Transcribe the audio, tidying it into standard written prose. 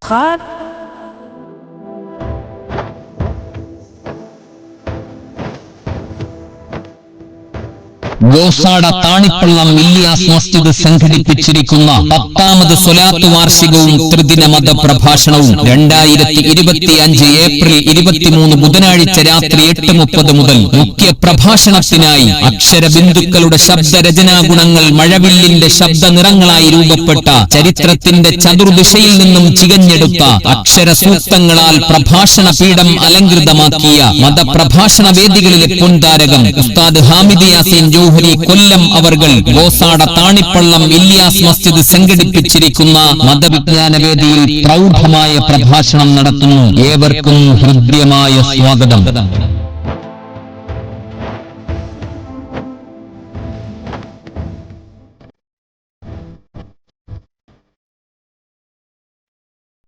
خال ഗോസാട താണിപ്പള്ളം ഇല്യാസ് മസ്ജിദ് സംഘടിപ്പിച്ചിരിക്കുന്ന 10ാമത് സ്വലാത്ത് വാർഷികവും ത്രിദിന മതപ്രഭാഷണവും 2025 ഏപ്രിൽ 23 ബുധനാഴ്ച രാത്രി 8:30 മുതൽ മുഖ്യ പ്രഭാഷണത്തിനായി അക്ഷരബിന്ദുക്കളുടെ ശബ്ദരചനാ ഗുണങ്ങൾ മഴവില്ലിന്റെ ശബ്ദ നിറങ്ങളായി രൂപപ്പെട്ട ചരിത്രത്തിന്റെ ചതുർദിശയിൽ നിന്നും ചികഞ്ഞെടുത്ത അക്ഷരസൂക്തങ്ങളാൽ പ്രഭാഷണ പീഠം അലങ്കൃതമാക്കിയ മതപ്രഭാഷണ വേദികളിലെ പൊൻതാരകം ഉസ്താദ് ഹാമിദ് യാസീൻ കൊല്ലം അവർകൾ ഗോസാട താണിപ്പള്ളം ഇല്യാസ് മസ്ജിദ് സംഘടിപ്പിച്ചിരിക്കുന്ന മതവിജ്ഞാന വേദിയിൽ പ്രൗഢമായ പ്രഭാഷണം നടത്തുന്നു. ഏവർക്കും ഹൃദ്യമായ സ്വാഗതം.